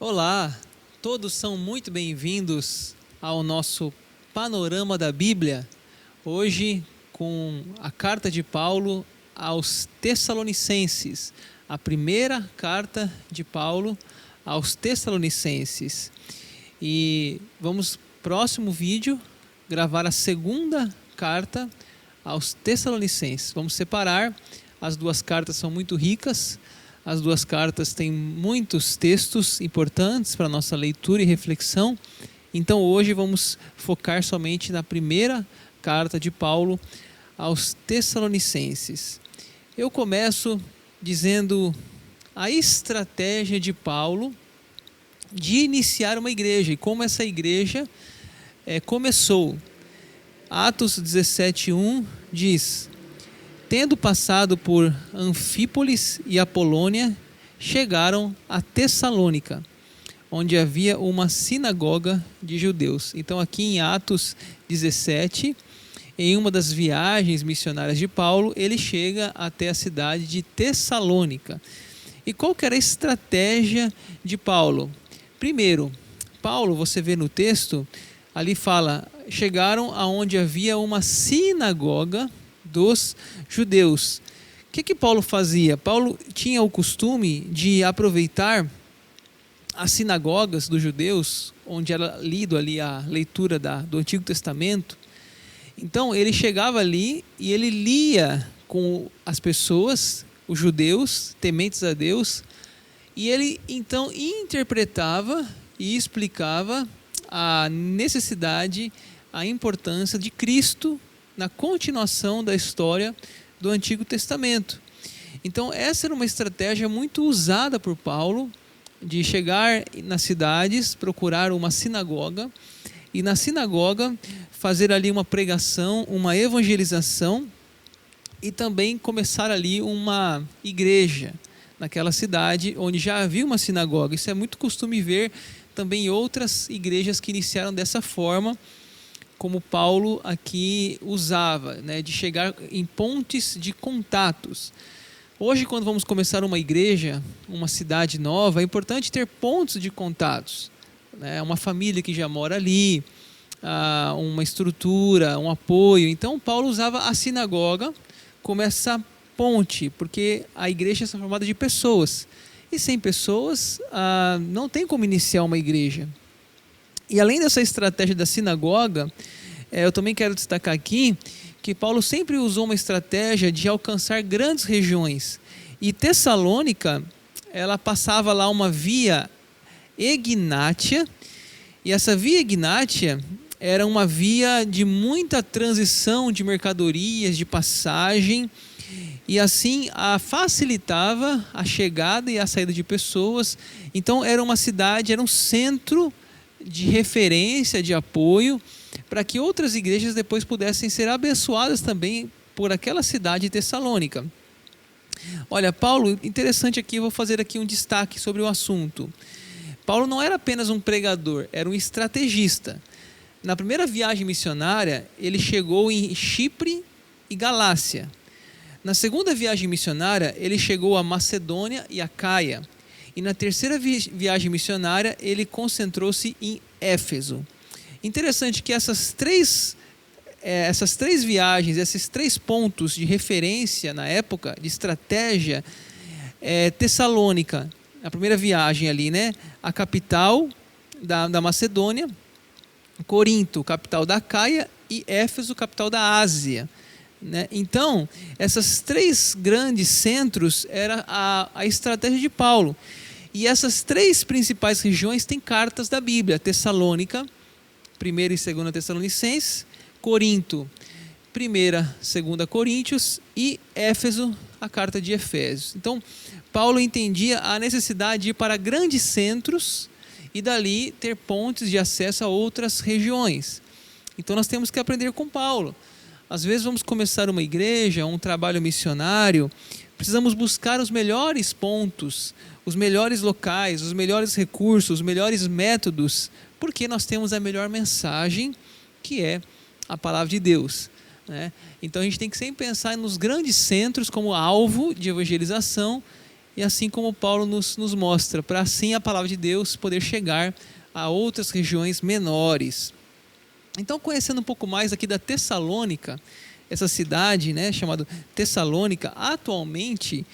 Olá, todos são muito bem-vindos ao nosso Panorama da Bíblia. Hoje, com a carta de Paulo aos Tessalonicenses, a primeira carta de Paulo aos Tessalonicenses. E vamos, próximo vídeo, gravar a segunda carta aos Tessalonicenses. Vamos separar, as duas cartas são muito ricas. As duas cartas têm muitos textos importantes para a nossa leitura e reflexão. Então hoje vamos focar somente na primeira carta de Paulo aos Tessalonicenses. Eu começo dizendo a estratégia de Paulo de iniciar uma igreja e como essa igreja começou. Atos 17:1 diz: tendo passado por Anfípolis e Apolônia, chegaram a Tessalônica, onde havia uma sinagoga de judeus. Então aqui em Atos 17, em uma das viagens missionárias de Paulo, ele chega até a cidade de Tessalônica. E qual que era a estratégia de Paulo? Primeiro, Paulo, você vê no texto, ali fala, chegaram aonde havia uma sinagoga dos judeus. O que Paulo fazia? Paulo tinha o costume de aproveitar as sinagogas dos judeus, onde era lido ali a leitura do Antigo Testamento. Então ele chegava ali e ele lia com as pessoas, os judeus, tementes a Deus, e ele então interpretava e explicava a necessidade, a importância de Cristo na continuação da história do Antigo Testamento. Então essa era uma estratégia muito usada por Paulo, de chegar nas cidades, procurar uma sinagoga, e na sinagoga fazer ali uma pregação, uma evangelização, e também começar ali uma igreja naquela cidade onde já havia uma sinagoga. Isso é muito costume ver também em outras igrejas que iniciaram dessa forma, como Paulo aqui usava, de chegar em pontes de contatos. Hoje, quando vamos começar uma igreja, uma cidade nova, é importante ter pontos de contatos. Uma família que já mora ali, uma estrutura, um apoio. Então, Paulo usava a sinagoga como essa ponte, porque a igreja é formada de pessoas. E sem pessoas, não tem como iniciar uma igreja. E além dessa estratégia da sinagoga, eu também quero destacar aqui que Paulo sempre usou uma estratégia de alcançar grandes regiões. E Tessalônica, ela passava lá uma via egnátia, e essa via egnátia era uma via de muita transição de mercadorias, de passagem, e assim facilitava a chegada e a saída de pessoas. Então era uma cidade, era um centro de referência, de apoio, para que outras igrejas depois pudessem ser abençoadas também por aquela cidade de Tessalônica. Olha, Paulo, interessante aqui, eu vou fazer aqui um destaque sobre o assunto. Paulo não era apenas um pregador, era um estrategista. Na primeira viagem missionária, ele chegou em Chipre e Galácia. Na segunda viagem missionária, ele chegou a Macedônia e a Caia. E na terceira viagem missionária, ele concentrou-se em Éfeso. Interessante que essas três viagens, esses três pontos de referência na época, de estratégia, Tessalônica, a primeira viagem ali, a capital da Macedônia, Corinto, capital da Caia, e Éfeso, capital da Ásia. Então, esses três grandes centros era a estratégia de Paulo. E essas três principais regiões têm cartas da Bíblia: Tessalônica, 1ª e 2ª Tessalonicenses; Corinto, 1ª, 2ª Coríntios; e Éfeso, a carta de Efésios. Então, Paulo entendia a necessidade de ir para grandes centros e dali ter pontes de acesso a outras regiões. Então, nós temos que aprender com Paulo. Às vezes vamos começar uma igreja, um trabalho missionário, precisamos buscar os melhores pontos, os melhores locais, os melhores recursos, os melhores métodos, porque nós temos a melhor mensagem, que é a palavra de Deus. Então a gente tem que sempre pensar nos grandes centros como alvo de evangelização e assim como Paulo nos mostra, para assim a palavra de Deus poder chegar a outras regiões menores. Então, conhecendo um pouco mais aqui da Tessalônica, essa cidade, né, chamada Tessalônica, atualmente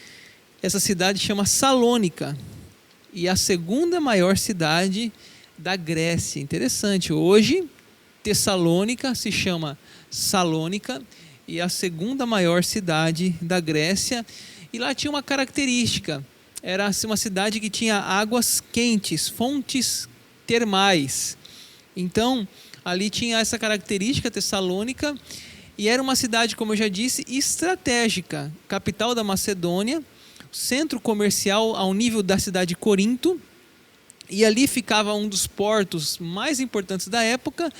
essa cidade chama Salônica, e é a segunda maior cidade da Grécia. Interessante, hoje Tessalônica se chama Salônica, e é a segunda maior cidade da Grécia, e lá tinha uma característica, era uma cidade que tinha águas quentes, fontes termais. Então, ali tinha essa característica, Tessalônica, e era uma cidade, como eu já disse, estratégica, capital da Macedônia, centro comercial ao nível da cidade de Corinto, e ali ficava um dos portos mais importantes da época,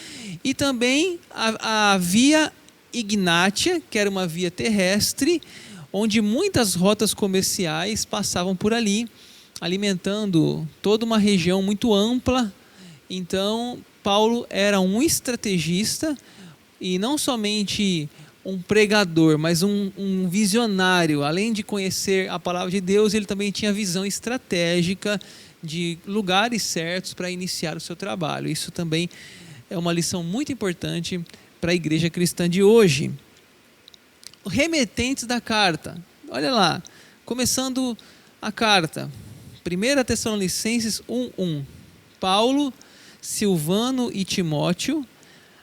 e também a via Ignátia, que era uma via terrestre, onde muitas rotas comerciais passavam por ali, alimentando toda uma região muito ampla. Então, Paulo era um estrategista, e não somente um pregador, mas um visionário. Além de conhecer a palavra de Deus, ele também tinha visão estratégica de lugares certos para iniciar o seu trabalho. Isso também é uma lição muito importante para a igreja cristã de hoje. Remetentes da carta. Olha lá, começando a carta. 1 Tessalonicenses 1:1. Paulo, Silvano e Timóteo,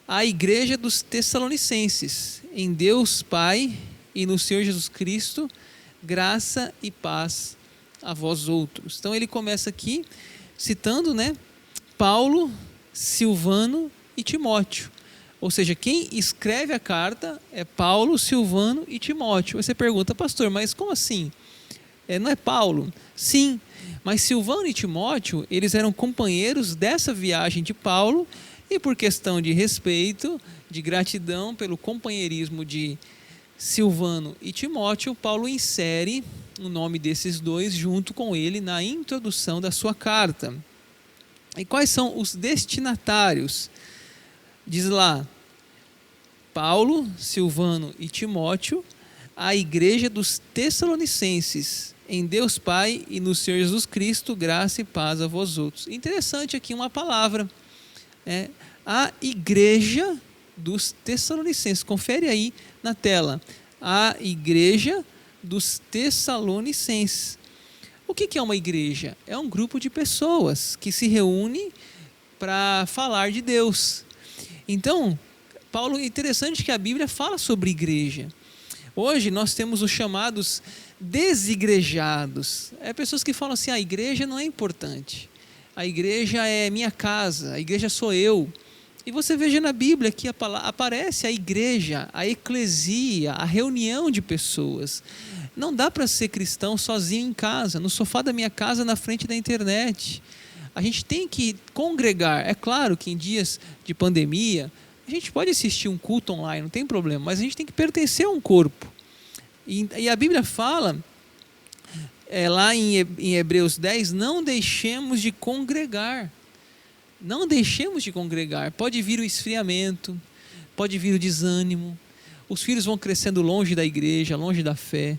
à igreja dos Tessalonicenses, em Deus Pai e no Senhor Jesus Cristo, graça e paz a vós outros. Então ele começa aqui citando, né, Paulo, Silvano e Timóteo. Ou seja, quem escreve a carta é Paulo, Silvano e Timóteo. Você pergunta, pastor, mas como assim? Não é Paulo? Sim, mas Silvano e Timóteo, eles eram companheiros dessa viagem de Paulo, e por questão de respeito, de gratidão pelo companheirismo de Silvano e Timóteo, Paulo insere o nome desses dois junto com ele na introdução da sua carta. E quais são os destinatários? Diz lá, Paulo, Silvano e Timóteo, à igreja dos Tessalonicenses, em Deus Pai e no Senhor Jesus Cristo, graça e paz a vós outros. Interessante aqui uma palavra, a igreja dos Tessalonicenses. Confere aí na tela, a igreja dos Tessalonicenses. O que é uma igreja? É um grupo de pessoas que se reúne para falar de Deus. Então, Paulo, interessante que a Bíblia fala sobre igreja. Hoje nós temos os chamados desigrejados. Pessoas que falam assim, a igreja não é importante. A igreja é minha casa, a igreja sou eu. E você veja na Bíblia que aparece a igreja, a eclesia, a reunião de pessoas. Não dá para ser cristão sozinho em casa, no sofá da minha casa, na frente da internet. A gente tem que congregar. É claro que em dias de pandemia, a gente pode assistir um culto online, não tem problema, mas a gente tem que pertencer a um corpo. E a Bíblia fala, lá em Hebreus 10, não deixemos de congregar. Não deixemos de congregar. Pode vir o esfriamento, pode vir o desânimo. Os filhos vão crescendo longe da igreja, longe da fé.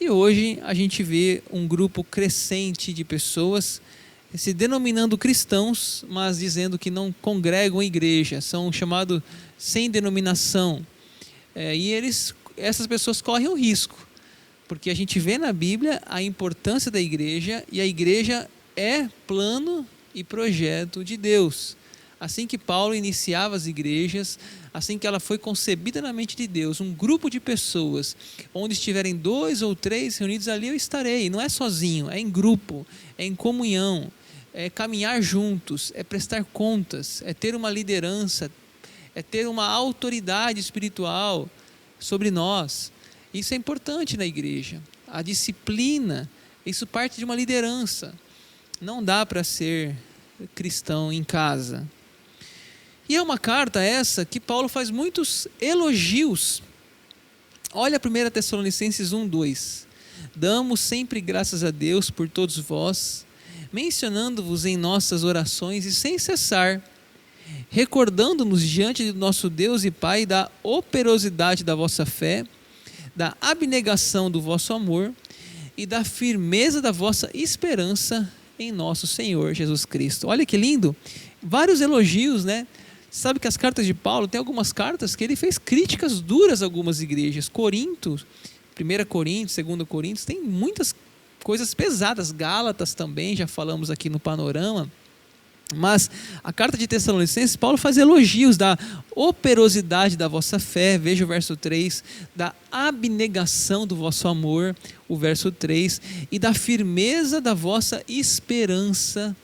E hoje a gente vê um grupo crescente de pessoas se denominando cristãos, mas dizendo que não congregam em igreja, são chamados sem denominação. E essas pessoas correm um risco, porque a gente vê na Bíblia a importância da igreja, e a igreja é plano e projeto de Deus. Assim que Paulo iniciava as igrejas, assim que ela foi concebida na mente de Deus, um grupo de pessoas, onde estiverem 2 ou 3 reunidos, ali eu estarei. Não é sozinho, é em grupo, é em comunhão, é caminhar juntos, é prestar contas, é ter uma liderança, é ter uma autoridade espiritual sobre nós. Isso é importante na igreja. A disciplina, isso parte de uma liderança. Não dá para ser cristão em casa. E é uma carta essa que Paulo faz muitos elogios. Olha 1 Tessalonicenses 1:2. Damos sempre graças a Deus por todos vós, mencionando-vos em nossas orações e sem cessar, recordando-nos diante do nosso Deus e Pai da operosidade da vossa fé, da abnegação do vosso amor e da firmeza da vossa esperança em nosso Senhor Jesus Cristo. Olha que lindo, vários elogios, né? Sabe que as cartas de Paulo, tem algumas cartas que ele fez críticas duras a algumas igrejas. Corinto, 1 Coríntios, 2 Coríntios, tem muitas coisas pesadas. Gálatas também, já falamos aqui no panorama. Mas a carta de Tessalonicenses, Paulo faz elogios da operosidade da vossa fé, veja o verso 3, da abnegação do vosso amor, o verso 3, e da firmeza da vossa esperança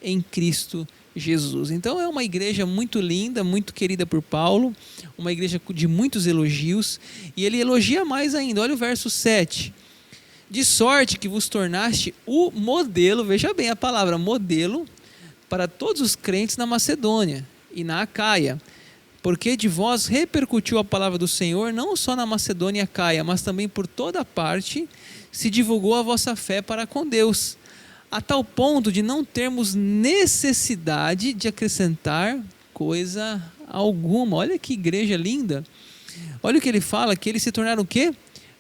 em Cristo Jesus. Então é uma igreja muito linda, muito querida por Paulo, uma igreja de muitos elogios, e ele elogia mais ainda, olha o verso 7, de sorte que vos tornaste o modelo, veja bem a palavra modelo, para todos os crentes na Macedônia e na Acaia, porque de vós repercutiu a palavra do Senhor, não só na Macedônia e Acaia, mas também por toda parte se divulgou a vossa fé para com Deus, a tal ponto de não termos necessidade de acrescentar coisa alguma. Olha que igreja linda. Olha o que ele fala, que eles se tornaram o quê?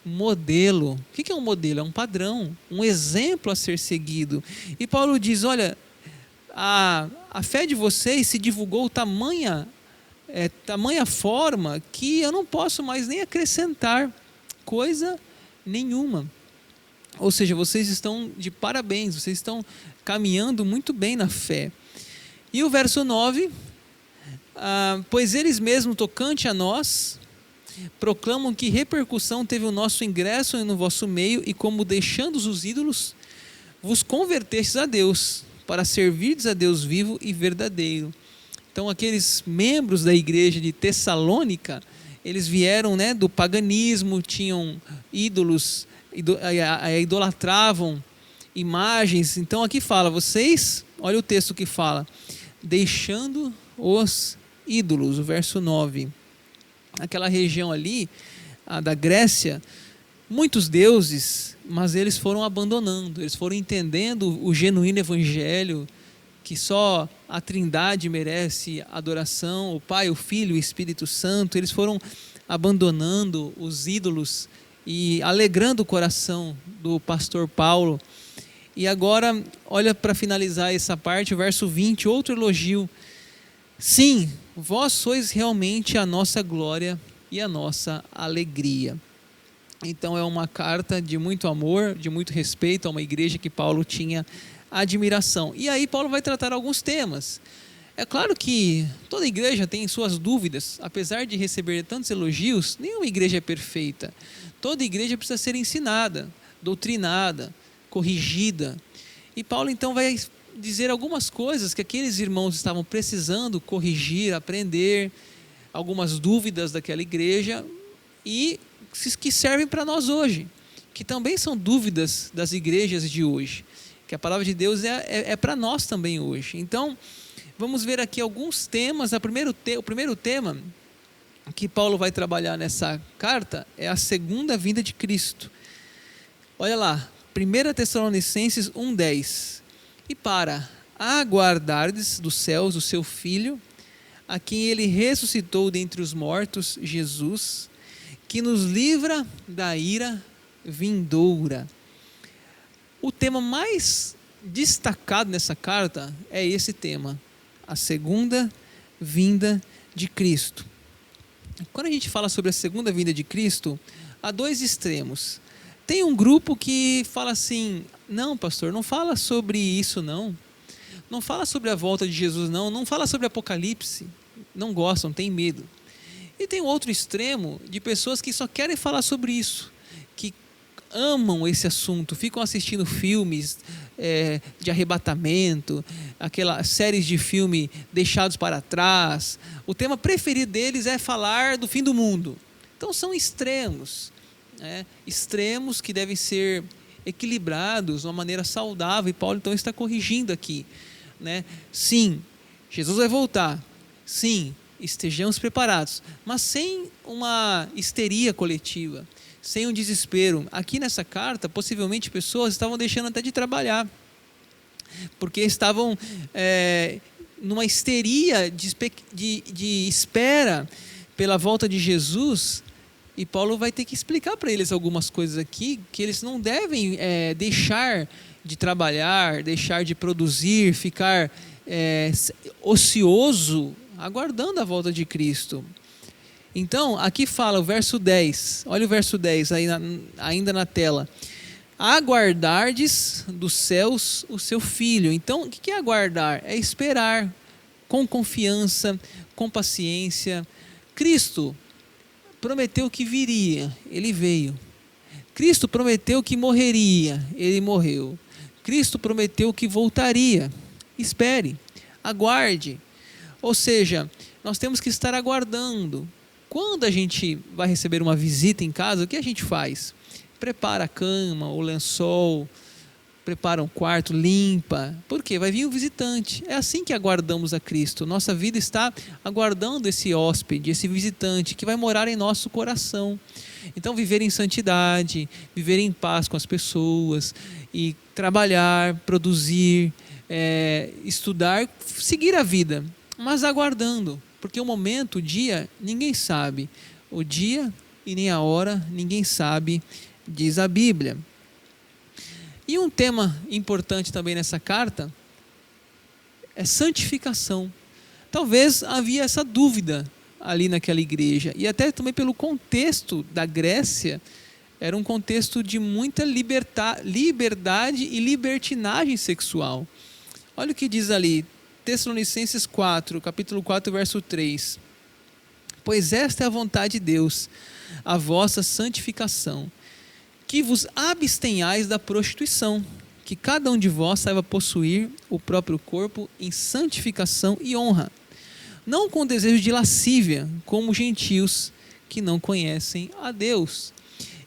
Modelo. O que é um modelo? É um padrão, um exemplo a ser seguido. E Paulo diz, olha, a fé de vocês se divulgou tamanha forma que eu não posso mais nem acrescentar coisa nenhuma. Ou seja, vocês estão de parabéns, vocês estão caminhando muito bem na fé. E o verso 9, pois eles mesmos, tocante a nós, proclamam que repercussão teve o nosso ingresso no vosso meio, e como deixando os ídolos, vos convertestes a Deus, para servirdes a Deus vivo e verdadeiro. Então aqueles membros da igreja de Tessalônica, eles vieram, né, do paganismo, tinham ídolos, idolatravam imagens. Então aqui fala, vocês, olha o texto que fala, deixando os ídolos, o verso 9. Aquela região ali, da Grécia, muitos deuses, mas eles foram abandonando, eles foram entendendo o genuíno evangelho, que só a Trindade merece adoração, o Pai, o Filho e o Espírito Santo. Eles foram abandonando os ídolos e alegrando o coração do pastor Paulo. E agora, olha, para finalizar essa parte, o verso 20, outro elogio. Sim, vós sois realmente a nossa glória e a nossa alegria. Então é uma carta de muito amor, de muito respeito a uma igreja que Paulo tinha admiração. E aí Paulo vai tratar alguns temas. É claro que toda igreja tem suas dúvidas, apesar de receber tantos elogios, nenhuma igreja é perfeita. Toda igreja precisa ser ensinada, doutrinada, corrigida. E Paulo então vai dizer algumas coisas que aqueles irmãos estavam precisando corrigir, aprender, algumas dúvidas daquela igreja, e que servem para nós hoje, que também são dúvidas das igrejas de hoje, que a palavra de Deus é para nós também hoje. Então, vamos ver aqui alguns temas. O primeiro tema que Paulo vai trabalhar nessa carta é a segunda vinda de Cristo. Olha lá, 1 Tessalonicenses 1,10. E para aguardardes dos céus o seu Filho, a quem ele ressuscitou dentre os mortos, Jesus, que nos livra da ira vindoura. O tema mais destacado nessa carta é esse tema, a segunda vinda de Cristo. Quando a gente fala sobre a segunda vinda de Cristo, há dois extremos. Tem um grupo que fala assim, não pastor, não fala sobre isso não fala sobre a volta de Jesus não fala sobre Apocalipse, não gostam, têm medo. E tem outro extremo de pessoas que só querem falar sobre isso, que amam esse assunto, ficam assistindo filmes de arrebatamento, aquelas séries de filme Deixados para Trás. O tema preferido deles é falar do fim do mundo. Então são extremos, extremos que devem ser equilibrados de uma maneira saudável, e Paulo então está corrigindo aqui, Sim, Jesus vai voltar, sim, estejamos preparados, mas sem uma histeria coletiva, sem um desespero. Aqui nessa carta, possivelmente pessoas estavam deixando até de trabalhar, porque estavam numa histeria de espera pela volta de Jesus, E Paulo vai ter que explicar para eles algumas coisas aqui, que eles não devem deixar de trabalhar, deixar de produzir, ficar ocioso, aguardando a volta de Cristo. Então, aqui fala o verso 10, olha o verso 10 aí ainda na tela. Aguardardes dos céus o seu Filho. Então, o que é aguardar? É esperar com confiança, com paciência. Cristo prometeu que viria, ele veio. Cristo prometeu que morreria, ele morreu. Cristo prometeu que voltaria. Espere, aguarde. Ou seja, nós temos que estar aguardando. Quando a gente vai receber uma visita em casa, o que a gente faz? Prepara a cama, o lençol, prepara um quarto, limpa. Por quê? Vai vir um visitante. É assim que aguardamos a Cristo. Nossa vida está aguardando esse hóspede, esse visitante que vai morar em nosso coração. Então, viver em santidade, viver em paz com as pessoas e trabalhar, produzir, estudar, seguir a vida, mas aguardando, porque o momento, o dia, ninguém sabe. O dia e nem a hora, ninguém sabe, diz a Bíblia. E um tema importante também nessa carta é santificação. Talvez havia essa dúvida ali naquela igreja, e até também pelo contexto da Grécia, era um contexto de muita liberdade e libertinagem sexual. Olha o que diz ali, Tessalonicenses 4, capítulo 4, verso 3. Pois esta é a vontade de Deus, a vossa santificação, que vos abstenhais da prostituição, que cada um de vós saiba possuir o próprio corpo em santificação e honra, não com desejo de lascívia, como gentios que não conhecem a Deus.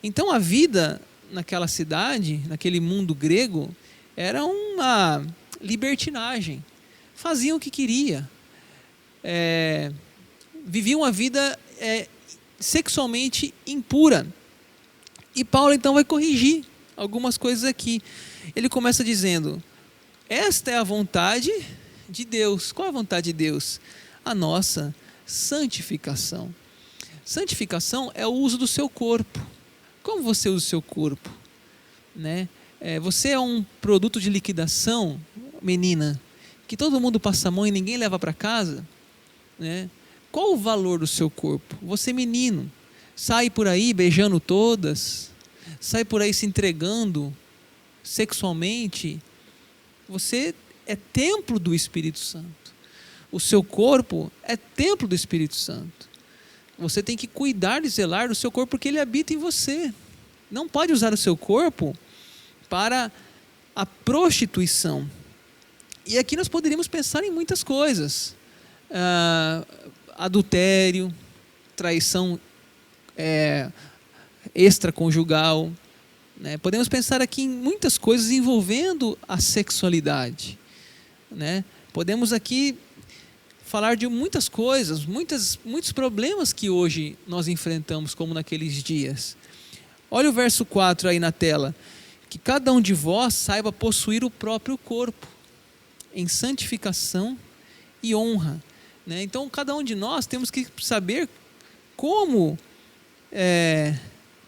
Então a vida naquela cidade, naquele mundo grego, era uma libertinagem. Faziam o que queria, viviam uma vida sexualmente impura. E Paulo então vai corrigir algumas coisas aqui. Ele começa dizendo: esta é a vontade de Deus. Qual é a vontade de Deus? A nossa santificação. Santificação é o uso do seu corpo. Como você usa o seu corpo? Né? Você é um produto de liquidação, menina, que todo mundo passa a mão e ninguém leva para casa? Né? Qual o valor do seu corpo? Você, menino, sai por aí beijando todas, sai por aí se entregando sexualmente. Você é templo do Espírito Santo. O seu corpo é templo do Espírito Santo. Você tem que cuidar e zelar do seu corpo porque ele habita em você. Não pode usar o seu corpo para a prostituição. E aqui nós poderíamos pensar em muitas coisas. Adultério, traição extraconjugal. Né? Podemos pensar aqui em muitas coisas envolvendo a sexualidade. Né? Podemos aqui falar de muitas coisas, muitos problemas que hoje nós enfrentamos, como naqueles dias. Olha o verso 4 aí na tela. Que cada um de vós saiba possuir o próprio corpo em santificação e honra. Né? Então, cada um de nós temos que saber como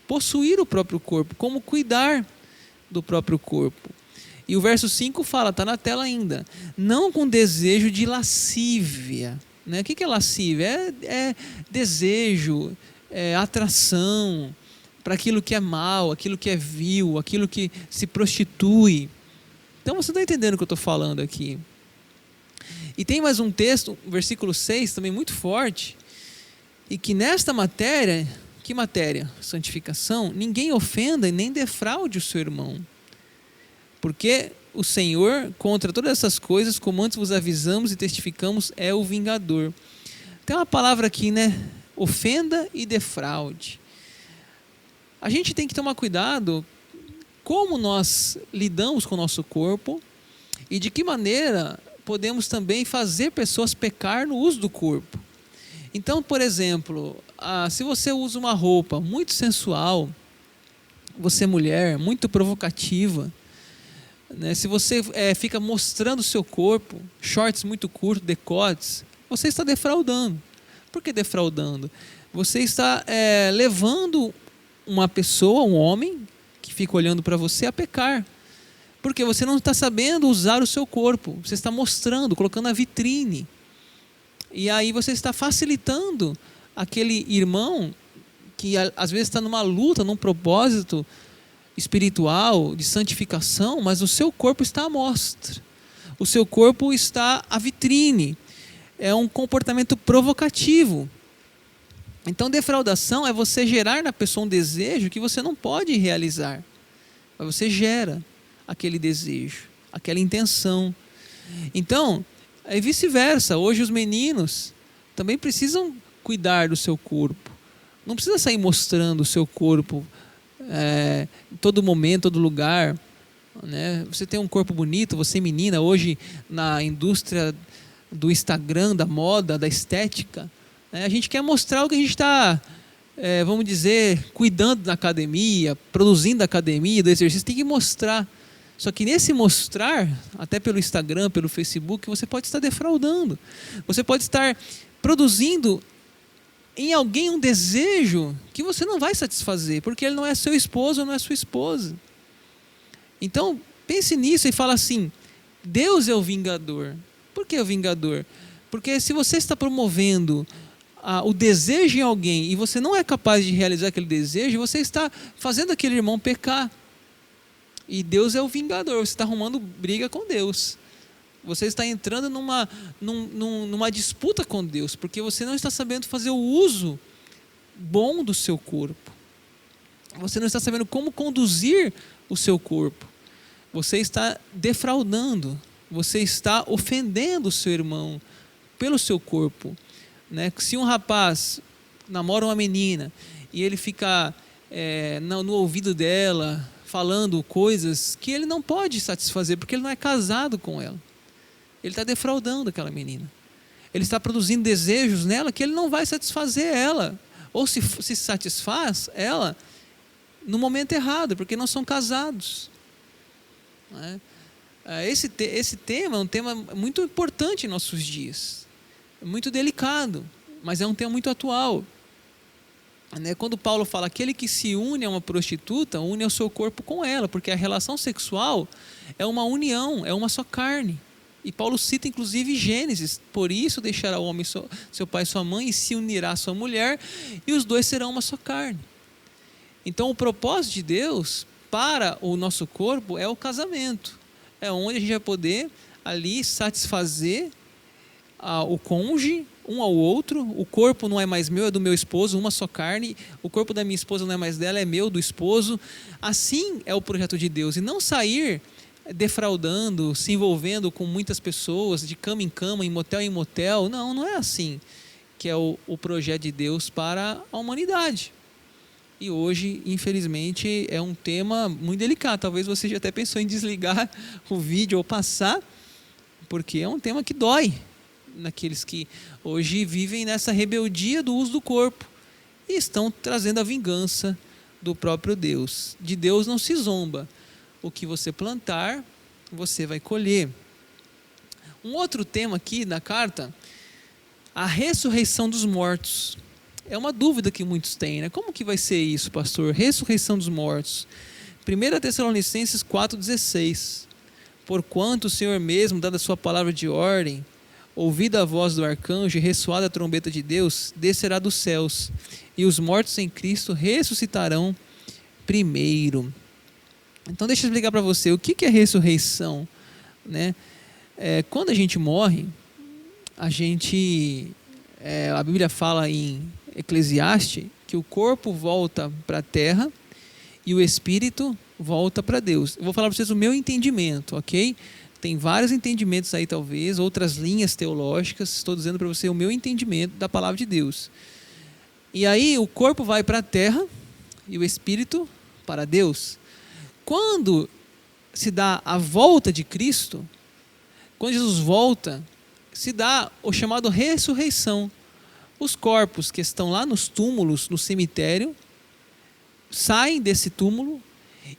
possuir o próprio corpo, como cuidar do próprio corpo. E o verso 5 fala, está na tela ainda, não com desejo de lascívia. Né? O que é lascívia? É desejo, atração para aquilo que é mal, aquilo que é vil, aquilo que se prostitui. Então você está entendendo o que eu estou falando aqui. E tem mais um texto, versículo 6, também muito forte, e que nesta matéria, que matéria? Santificação, ninguém ofenda e nem defraude o seu irmão. Porque o Senhor, contra todas essas coisas, como antes vos avisamos e testificamos, é o vingador. Tem uma palavra aqui, né? Ofenda e defraude. A gente tem que tomar cuidado como nós lidamos com o nosso corpo e de que maneira podemos também fazer pessoas pecar no uso do corpo. Então, por exemplo, se você usa uma roupa muito sensual, você mulher, muito provocativa, né? Se você fica mostrando o seu corpo, shorts muito curtos, decotes, você está defraudando. Por que defraudando? você está levando uma pessoa, um homem, que fica olhando para você a pecar. Porque você não está sabendo usar o seu corpo. Você está mostrando, colocando na vitrine. E aí você está facilitando aquele irmão que às vezes está numa luta, num propósito espiritual, de santificação, mas o seu corpo está à mostra. O seu corpo está à vitrine. É um comportamento provocativo. Então, defraudação é você gerar na pessoa um desejo que você não pode realizar. Mas você gera aquele desejo, aquela intenção. Então, é vice-versa. Hoje os meninos também precisam cuidar do seu corpo. Não precisa sair mostrando o seu corpo em todo momento, todo lugar. Né? Você tem um corpo bonito, você menina, hoje na indústria do Instagram, da moda, da estética, a gente quer mostrar o que a gente está, vamos dizer, cuidando da academia, produzindo da academia, do exercício, tem que mostrar. Só que nesse mostrar, até pelo Instagram, pelo Facebook, você pode estar defraudando. Você pode estar produzindo em alguém um desejo que você não vai satisfazer, porque ele não é seu esposo ou não é sua esposa. Então, pense nisso e fala assim, Deus é o vingador. Por que o vingador? Porque se você está promovendo o desejo em alguém e você não é capaz de realizar aquele desejo, você está fazendo aquele irmão pecar. E Deus é o vingador, você está arrumando briga com Deus. Você está entrando numa disputa com Deus, porque você não está sabendo fazer o uso bom do seu corpo. Você não está sabendo como conduzir o seu corpo. Você está defraudando, você está ofendendo o seu irmão pelo seu corpo. Né? Se um rapaz namora uma menina e ele fica no ouvido dela falando coisas que ele não pode satisfazer, porque ele não é casado com ela. Ele está defraudando aquela menina. Ele está produzindo desejos nela que ele não vai satisfazer ela. Ou se satisfaz ela no momento errado, porque não são casados. Né? Esse tema é um tema muito importante em nossos dias. É muito delicado, mas é um tema muito atual. Quando Paulo fala, aquele que se une a uma prostituta, une o seu corpo com ela, porque a relação sexual é uma união, é uma só carne. E Paulo cita inclusive Gênesis, por isso deixará o homem seu pai e sua mãe e se unirá à sua mulher, e os dois serão uma só carne. Então o propósito de Deus para o nosso corpo é o casamento, é onde a gente vai poder ali satisfazer o cônjuge, um ao outro. O corpo não é mais meu, é do meu esposo, uma só carne. O corpo da minha esposa não é mais dela, é meu, do esposo. Assim é o projeto de Deus. E não sair defraudando, se envolvendo com muitas pessoas, de cama em motel em motel. Não, não é assim que é o projeto de Deus para a humanidade. E hoje, infelizmente, é um tema muito delicado. Talvez você já até pensou em desligar o vídeo ou passar, porque é um tema que dói naqueles que hoje vivem nessa rebeldia do uso do corpo e estão trazendo a vingança do próprio Deus. De Deus não se zomba. O que você plantar, você vai colher. Um outro tema aqui da carta, a ressurreição dos mortos. É uma dúvida que muitos têm, né? Como que vai ser isso, pastor? Ressurreição dos mortos. 1 Tessalonicenses 4,16. Porquanto o Senhor mesmo, dada a sua palavra de ordem, ouvida a voz do arcanjo e ressoada a trombeta de Deus, descerá dos céus, e os mortos em Cristo ressuscitarão primeiro. Então deixa eu explicar para você, o que é ressurreição? Né? Quando a gente morre, a Bíblia fala em Eclesiastes que o corpo volta para a terra e o espírito volta para Deus. Eu vou falar para vocês o meu entendimento, ok? Tem vários entendimentos aí, talvez, outras linhas teológicas. Estou dizendo para você o meu entendimento da palavra de Deus. E aí o corpo vai para a terra e o espírito para Deus. Quando se dá a volta de Cristo, quando Jesus volta, se dá o chamado ressurreição. Os corpos que estão lá nos túmulos, no cemitério, saem desse túmulo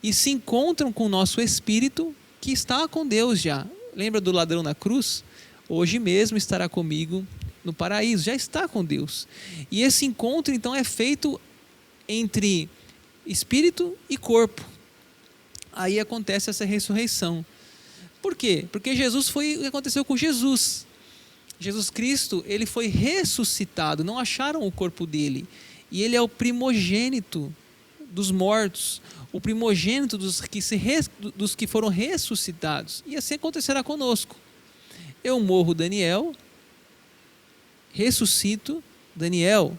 e se encontram com o nosso espírito, que está com Deus já. Lembra do ladrão na cruz? Hoje mesmo estará comigo no paraíso, já está com Deus. E esse encontro então é feito entre espírito e corpo. Aí acontece essa ressurreição. Por quê? Porque Jesus foi o que aconteceu com Jesus. Jesus Cristo, ele foi ressuscitado, não acharam o corpo dele. E ele é o primogênito dos mortos, o primogênito dos que foram ressuscitados. E assim acontecerá conosco. Eu morro, Daniel, ressuscito, Daniel.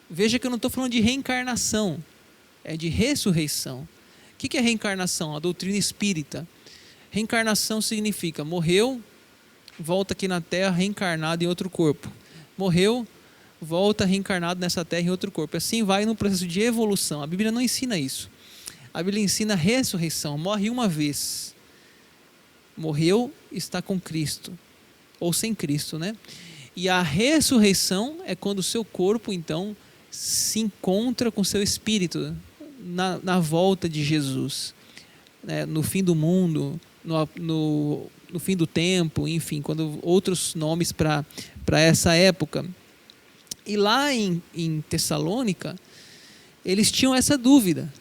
Veja que eu não estou falando de reencarnação, é de ressurreição. O que é reencarnação? A doutrina espírita. Reencarnação significa morreu, volta aqui na Terra reencarnado em outro corpo. Morreu, volta reencarnado nessa Terra em outro corpo. Assim vai no processo de evolução. A Bíblia não ensina isso. A Bíblia ensina ressurreição. Morre uma vez. Morreu, está com Cristo. Ou sem Cristo, né? E a ressurreição é quando o seu corpo, então, se encontra com o seu espírito na volta de Jesus. Né? No fim do mundo, no fim do tempo, enfim, quando outros nomes para essa época. E lá em Tessalônica, eles tinham essa dúvida.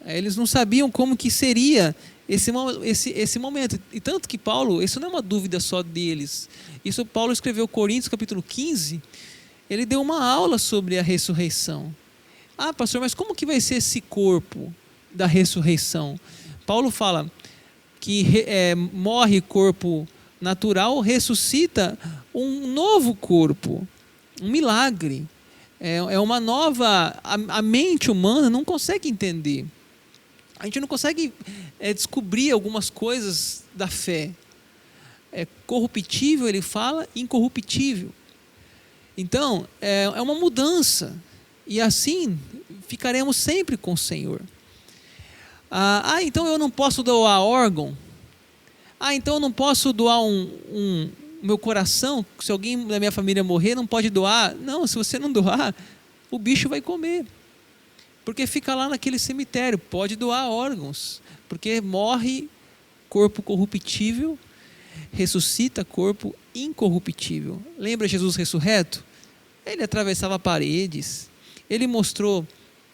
Eles não sabiam como que seria esse momento. E tanto que Paulo, isso não é uma dúvida só deles. Isso Paulo escreveu Coríntios capítulo 15, ele deu uma aula sobre a ressurreição. Ah, pastor, mas como que vai ser esse corpo da ressurreição? Paulo fala que morre corpo natural, ressuscita um novo corpo, um milagre. É uma nova... A mente humana não consegue entender. A gente não consegue descobrir algumas coisas da fé. É corruptível, ele fala, incorruptível. Então, é uma mudança. E assim, ficaremos sempre com o Senhor. Então eu não posso doar órgão? Então eu não posso doar meu coração? Se alguém da minha família morrer, não pode doar? Não, se você não doar, o bicho vai comer. Porque fica lá naquele cemitério. Pode doar órgãos. Porque morre corpo corruptível, ressuscita corpo incorruptível. Lembra Jesus ressurreto? Ele atravessava paredes. Ele mostrou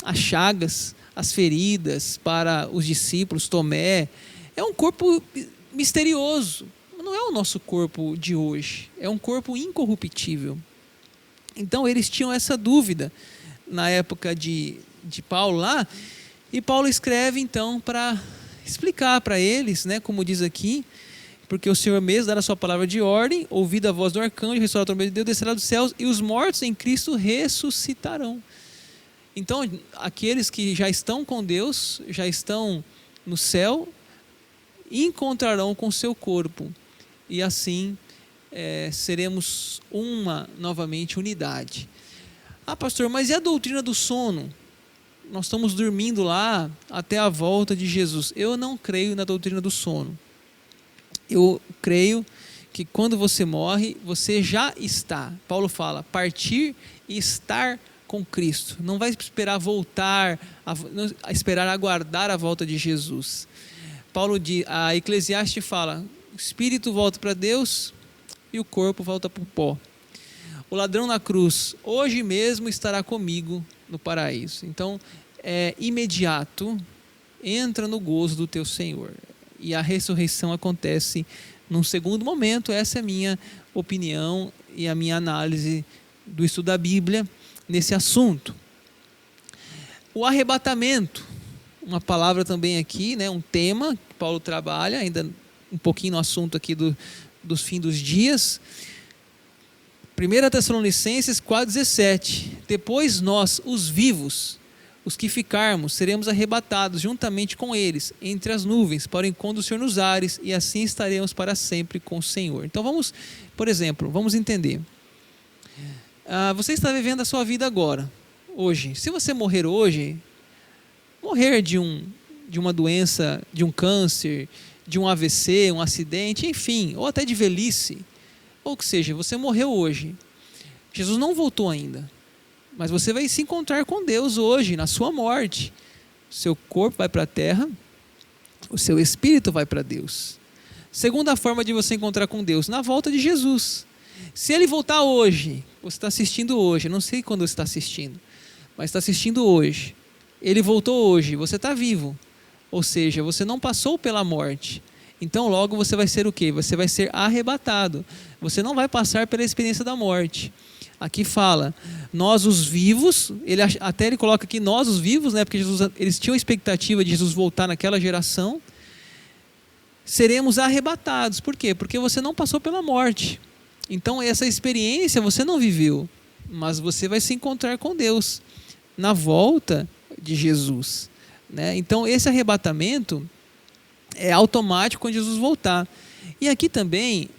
as chagas, as feridas para os discípulos, Tomé. É um corpo misterioso. Não é o nosso corpo de hoje. É um corpo incorruptível. Então eles tinham essa dúvida na época de Paulo lá. E Paulo escreve então para explicar para eles, né, como diz aqui, porque o Senhor mesmo dará a sua palavra de ordem, ouvida a voz do arcanjo, ressoará a trombeta de Deus, descerá dos céus, e os mortos em Cristo ressuscitarão. Então, aqueles que já estão com Deus, já estão no céu, encontrarão com seu corpo. E assim, seremos novamente unidade. Pastor, mas e a doutrina do sono? Nós estamos dormindo lá até a volta de Jesus. Eu não creio na doutrina do sono. Eu creio que quando você morre, você já está. Paulo fala, partir e estar com Cristo. Não vai esperar voltar, esperar aguardar a volta de Jesus. A Eclesiastes fala, o espírito volta para Deus e o corpo volta para o pó. O ladrão na cruz, hoje mesmo estará comigo no paraíso. Então, é imediato, entra no gozo do teu Senhor. E a ressurreição acontece num segundo momento. Essa é a minha opinião e a minha análise do estudo da Bíblia nesse assunto. O arrebatamento, uma palavra também aqui, né, um tema que Paulo trabalha, ainda um pouquinho no assunto aqui dos fins dos dias. 1 Tessalonicenses 4,17. Depois nós, os vivos, os que ficarmos, seremos arrebatados juntamente com eles, entre as nuvens, para o encontro do Senhor nos ares, e assim estaremos para sempre com o Senhor. Então vamos, por exemplo, vamos entender. Você está vivendo a sua vida agora, hoje. Se você morrer hoje, morrer de uma doença, de um câncer, de um AVC, um acidente, enfim, ou até de velhice, ou que seja, você morreu hoje. Jesus não voltou ainda, mas você vai se encontrar com Deus hoje, na sua morte. O seu corpo vai para a terra, o seu espírito vai para Deus. Segunda forma de você encontrar com Deus, na volta de Jesus. Se ele voltar hoje, você está assistindo hoje, eu não sei quando você está assistindo, mas está assistindo hoje. Ele voltou hoje, você está vivo. Ou seja, você não passou pela morte. Então logo você vai ser o quê? Você vai ser arrebatado. Você não vai passar pela experiência da morte. Aqui fala, nós os vivos, ele coloca aqui nós os vivos, né? Porque eles tinham a expectativa de Jesus voltar naquela geração. Seremos arrebatados. Por quê? Porque você não passou pela morte. Então essa experiência você não viveu, mas você vai se encontrar com Deus na volta de Jesus, né? Então esse arrebatamento é automático quando Jesus voltar. E aqui também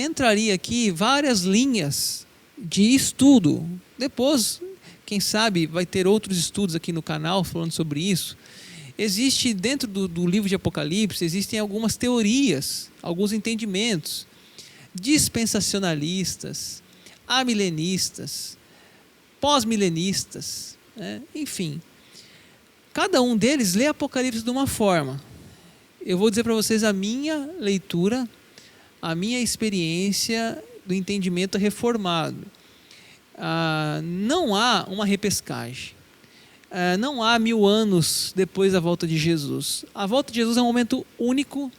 entraria aqui várias linhas de estudo. Depois, quem sabe, vai ter outros estudos aqui no canal falando sobre isso. Existe dentro do livro de Apocalipse, existem algumas teorias, alguns entendimentos dispensacionalistas, amilenistas, pós-milenistas, né? Enfim, cada um deles lê Apocalipse de uma forma. Eu vou dizer para vocês a minha leitura, a minha experiência do entendimento reformado. Não há uma repescagem. Não há 1000 anos depois da volta de Jesus. A volta de Jesus é um momento único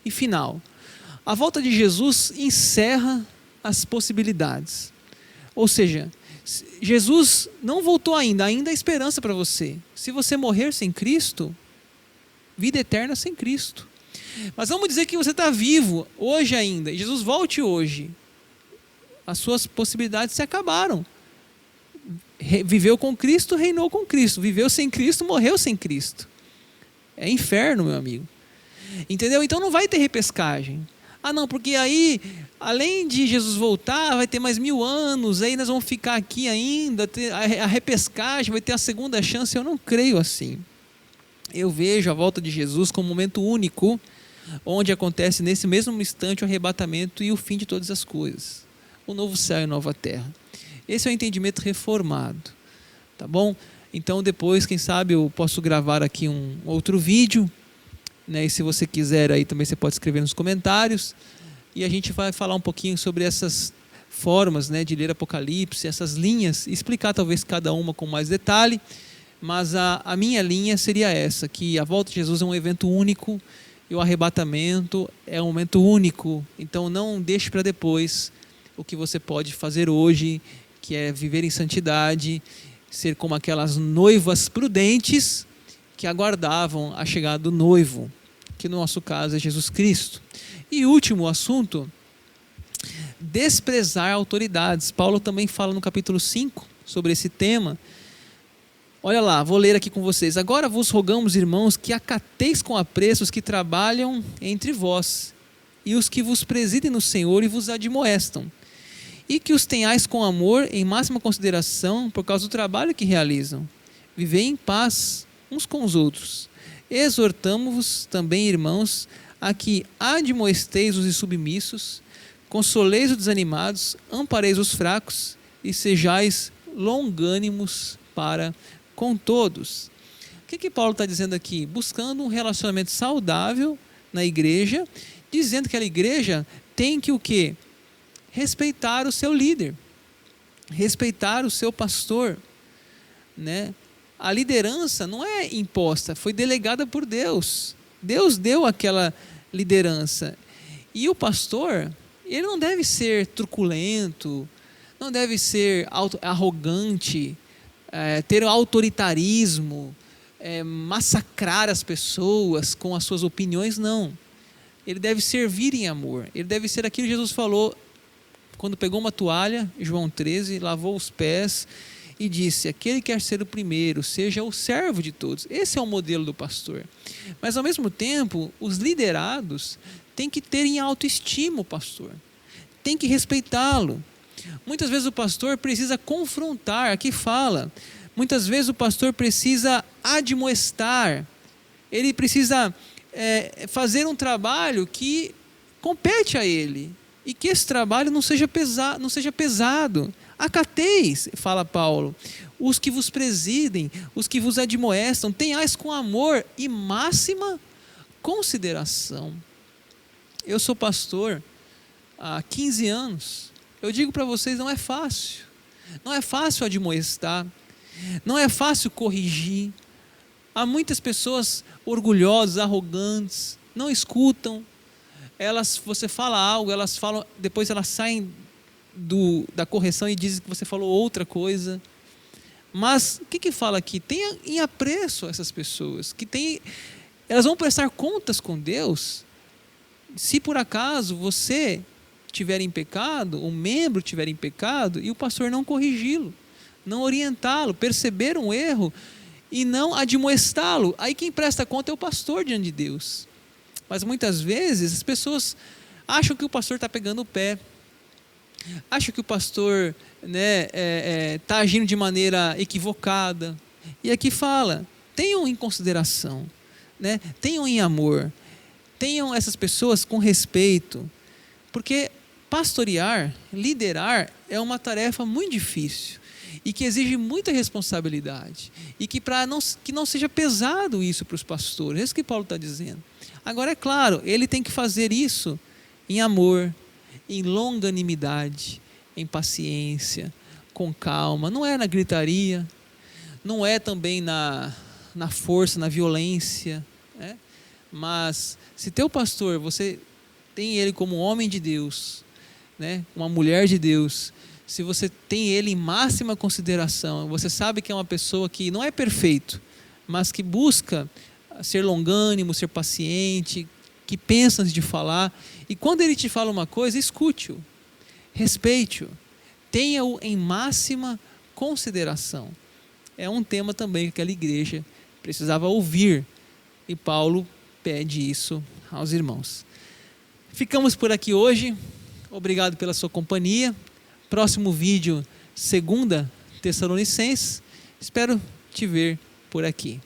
e final. A volta de Jesus encerra as possibilidades. Ou seja, Jesus não voltou ainda há esperança para você. Se você morrer sem Cristo, vida eterna sem Cristo. Mas vamos dizer que você está vivo hoje ainda, e Jesus volte hoje. As suas possibilidades se acabaram. Viveu com Cristo, reinou com Cristo. Viveu sem Cristo, morreu sem Cristo. É inferno, meu amigo. Entendeu? Então não vai ter repescagem. Não, porque aí, além de Jesus voltar, vai ter mais 1000 anos, aí nós vamos ficar aqui ainda, a repescagem, vai ter a segunda chance. Eu não creio assim. Eu vejo a volta de Jesus como um momento único, onde acontece nesse mesmo instante o arrebatamento e o fim de todas as coisas. O novo céu e a nova terra. Esse é o entendimento reformado. Tá bom? Então depois, quem sabe, eu posso gravar aqui um outro vídeo, né? E se você quiser aí também você pode escrever nos comentários. E a gente vai falar um pouquinho sobre essas formas, né, de ler Apocalipse, essas linhas, e explicar talvez cada uma com mais detalhe. Mas a minha linha seria essa, que a volta de Jesus é um evento único e o arrebatamento é um momento único. Então não deixe para depois o que você pode fazer hoje, que é viver em santidade, ser como aquelas noivas prudentes que aguardavam a chegada do noivo, que no nosso caso é Jesus Cristo. E último assunto, desprezar autoridades. Paulo também fala no capítulo 5 sobre esse tema. Olha lá, vou ler aqui com vocês. Agora vos rogamos, irmãos, que acateis com apreço os que trabalham entre vós, e os que vos presidem no Senhor e vos admoestam, e que os tenhais com amor em máxima consideração por causa do trabalho que realizam. Vivei em paz uns com os outros. Exortamo-vos também, irmãos, a que admoesteis os insubmissos, consoleis os desanimados, ampareis os fracos e sejais longânimos para com todos. O que Paulo está dizendo aqui? Buscando um relacionamento saudável na igreja, dizendo que aquela igreja tem que o quê? Respeitar o seu líder, respeitar o seu pastor, né? A liderança não é imposta, foi delegada por Deus. Deus deu aquela liderança. E o pastor, ele não deve ser truculento, não deve ser arrogante, ter autoritarismo, massacrar as pessoas com as suas opiniões, não. Ele deve servir em amor. Ele deve ser aquilo que Jesus falou quando pegou uma toalha, João 13, lavou os pés e disse: aquele que quer ser o primeiro, seja o servo de todos. Esse é o modelo do pastor. Mas ao mesmo tempo, os liderados têm que ter em autoestima o pastor, tem que respeitá-lo. Muitas vezes o pastor precisa confrontar, aqui fala, muitas vezes o pastor precisa admoestar, ele precisa fazer um trabalho que compete a ele, e que esse trabalho não seja pesado. Acateis, fala Paulo, os que vos presidem, os que vos admoestam, tenhais com amor e máxima consideração. Eu sou pastor há 15 anos, Eu digo para vocês, não é fácil. Não é fácil admoestar. Não é fácil corrigir. Há muitas pessoas orgulhosas, arrogantes, não escutam. Você fala algo, elas falam, depois elas saem da correção e dizem que você falou outra coisa. Mas o que fala aqui? Tenha em apreço essas pessoas, elas vão prestar contas com Deus. Se por acaso você tiver em pecado, um membro tiver em pecado, e o pastor não corrigi-lo, não orientá-lo, perceber um erro e não admoestá-lo, aí quem presta conta é o pastor diante de Deus. Mas muitas vezes as pessoas acham que o pastor está pegando o pé, acham que o pastor está agindo de maneira equivocada. E aqui fala, tenham em consideração, tenham em amor, tenham essas pessoas com respeito, porque pastorear, liderar é uma tarefa muito difícil e que exige muita responsabilidade e que não seja pesado isso para os pastores. É isso que Paulo está dizendo. Agora, é claro, ele tem que fazer isso em amor, em longanimidade, em paciência, com calma. Não é na gritaria, não é também na força, na violência, mas se teu pastor, você tem ele como um homem de Deus, uma mulher de Deus, se você tem ele em máxima consideração, você sabe que é uma pessoa que não é perfeito, mas que busca ser longânimo, ser paciente, que pensa antes de falar, e quando ele te fala uma coisa, escute-o, respeite-o, tenha-o em máxima consideração. É um tema também que aquela igreja precisava ouvir, e Paulo pede isso aos irmãos. Ficamos por aqui hoje. Obrigado pela sua companhia. Próximo vídeo, 2 Tessalonicenses. Espero te ver por aqui.